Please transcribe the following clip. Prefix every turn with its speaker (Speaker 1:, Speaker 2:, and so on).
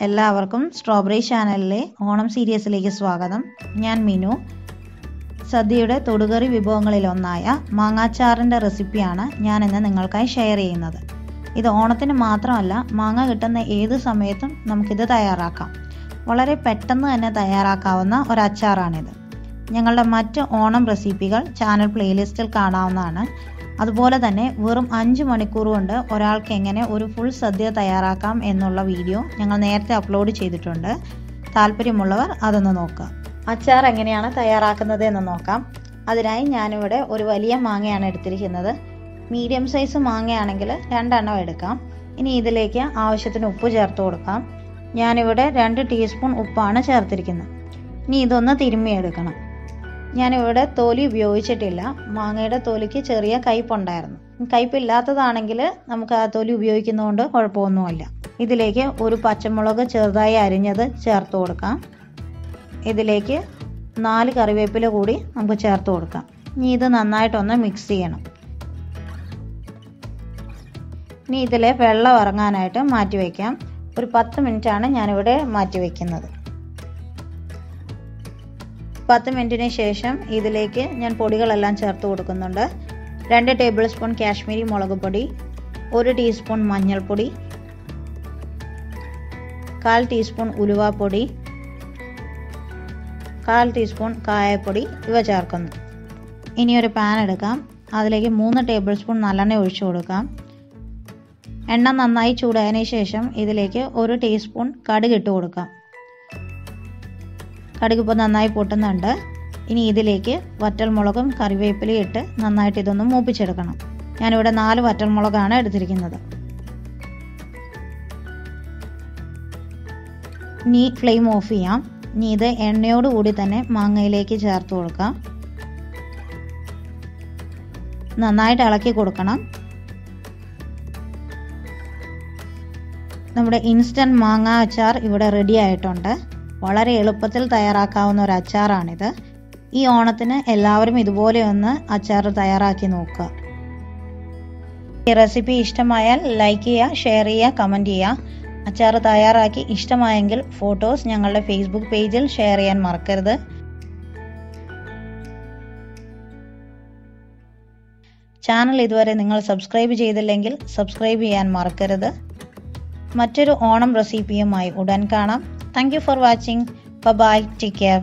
Speaker 1: എല്ലാവർക്കും സ്ട്രോബെറി ചാനലിലെ ഓണം സീരീസിലേക്ക് സ്വാഗതം. ഞാൻ മിനു. സദ്യയുടെ തൊടുകറി വിഭവങ്ങളിലൊന്നായ മാങ്ങാച്ചാറിൻ്റെ റെസിപ്പിയാണ് ഞാനിന്ന് നിങ്ങൾക്കായി ഷെയർ ചെയ്യുന്നത്. ഇത് ഓണത്തിന് മാത്രമല്ല, മാങ്ങ കിട്ടുന്ന ഏത് സമയത്തും നമുക്കിത് തയ്യാറാക്കാം. വളരെ പെട്ടെന്ന് തന്നെ തയ്യാറാക്കാവുന്ന ഒരു അച്ചാറാണിത്. ഞങ്ങളുടെ മറ്റ് ഓണം റെസിപ്പികൾ ചാനൽ പ്ലേലിസ്റ്റിൽ കാണാവുന്നതാണ്. അതുപോലെ തന്നെ വെറും 5 മണിക്കൂർ കൊണ്ട് ഒരാൾക്ക് എങ്ങനെ ഒരു ഫുൾ സദ്യ തയ്യാറാക്കാം എന്നുള്ള വീഡിയോ ഞങ്ങൾ നേരത്തെ അപ്ലോഡ് ചെയ്തിട്ടുണ്ട്. താല്പര്യമുള്ളവർ അതൊന്ന് നോക്കുക. അച്ചാർ എങ്ങനെയാണ് തയ്യാറാക്കുന്നത് എന്ന് നോക്കാം. അതിനായി ഞാനിവിടെ ഒരു വലിയ മാങ്ങയാണ് എടുത്തിരിക്കുന്നത്. മീഡിയം സൈസ് മാങ്ങയാണെങ്കിൽ 2 എണ്ണം എടുക്കാം. ഇനി ഇതിലേക്ക് ആവശ്യത്തിന് ഉപ്പ് ചേർത്ത് കൊടുക്കാം. ഞാനിവിടെ 2 ടീസ്പൂൺ ഉപ്പാണ് ചേർത്തിരിക്കുന്നത്. ഇനി ഇതൊന്ന് തിരുമ്മിയെടുക്കണം. ഞാനിവിടെ തൊലി ഉപയോഗിച്ചിട്ടില്ല. മാങ്ങയുടെ തൊലിക്ക് ചെറിയ കയ്പുണ്ടായിരുന്നു. കയ്പില്ലാത്തതാണെങ്കിൽ നമുക്ക് ആ തൊലി ഉപയോഗിക്കുന്നതുകൊണ്ട് കുഴപ്പമൊന്നുമില്ല. ഇതിലേക്ക് ഒരു പച്ചമുളക് ചെറുതായി അരിഞ്ഞത് ചേർത്ത് കൊടുക്കാം. ഇതിലേക്ക് 4 കറിവേപ്പില കൂടി നമുക്ക് ചേർത്ത് കൊടുക്കാം. ഇനി ഇത് നന്നായിട്ടൊന്ന് മിക്സ് ചെയ്യണം. ഇനി ഇതിലെ വെള്ളം ഇറങ്ങാനായിട്ട് മാറ്റി വയ്ക്കാം. ഒരു 10 മിനിറ്റാണ് ഞാനിവിടെ മാറ്റി വയ്ക്കുന്നത്. 10 മിനിറ്റിന് ശേഷം ഇതിലേക്ക് ഞാൻ പൊടികളെല്ലാം ചേർത്ത് കൊടുക്കുന്നുണ്ട്. 2 ടേബിൾ സ്പൂൺ കാശ്മീരി മുളക് പൊടി, 1 ടീസ്പൂൺ മഞ്ഞൾപ്പൊടി, 1/4 ടീസ്പൂൺ ഉലുവാപ്പൊടി, 1/4 ടീസ്പൂൺ കായപ്പൊടി ഇവ ചേർക്കുന്നു. ഇനി ഒരു പാൻ എടുക്കാം. അതിലേക്ക് 3 ടേബിൾ സ്പൂൺ നല്ലെണ്ണ ഒഴിച്ചു കൊടുക്കാം. എണ്ണ നന്നായി ചൂടായതിനു ശേഷം ഇതിലേക്ക് 1 ടീസ്പൂൺ കടുക് ഇട്ട് കൊടുക്കാം. കടുക് ഇപ്പോൾ നന്നായി പൊട്ടുന്നുണ്ട്. ഇനി ഇതിലേക്ക് വറ്റൽമുളകും കറിവേപ്പിലയും ഇട്ട് നന്നായിട്ട് ഇതൊന്ന് മൂപ്പിച്ചെടുക്കണം. ഞാനിവിടെ 4 വറ്റൽമുളകാണ് എടുത്തിരിക്കുന്നത്. ഇനി ഫ്ലെയിം ഓഫ് ചെയ്യാം. ഇനി ഇത് എണ്ണയോടുകൂടി തന്നെ മാങ്ങയിലേക്ക് ചേർത്ത് കൊടുക്കാം. നന്നായിട്ട് ഇളക്കി കൊടുക്കണം. നമ്മുടെ ഇൻസ്റ്റൻറ്റ് മാങ്ങ അച്ചാർ ഇവിടെ റെഡി ആയിട്ടുണ്ട്. വളരെ എളുപ്പത്തിൽ തയ്യാറാക്കാവുന്ന ഒരു അച്ചാറാണിത്. ഈ ഓണത്തിന് എല്ലാവരും ഇതുപോലെ ഒന്ന് അച്ചാർ തയ്യാറാക്കി നോക്കുക. ഈ റെസിപ്പി ഇഷ്ടമായാൽ ലൈക്ക് ചെയ്യുക, ഷെയർ ചെയ്യുക, കമൻറ്റ് ചെയ്യുക. അച്ചാർ തയ്യാറാക്കി ഇഷ്ടമായെങ്കിൽ ഫോട്ടോസ് ഞങ്ങളുടെ ഫേസ്ബുക്ക് പേജിൽ ഷെയർ ചെയ്യാൻ മറക്കരുത്. ചാനൽ ഇതുവരെ നിങ്ങൾ സബ്സ്ക്രൈബ് ചെയ്തില്ലെങ്കിൽ സബ്സ്ക്രൈബ് ചെയ്യാൻ മറക്കരുത്. മറ്റൊരു ഓണം റെസിപ്പിയുമായി ഉടൻ കാണാം. Thank you for watching. Bye bye. Take care.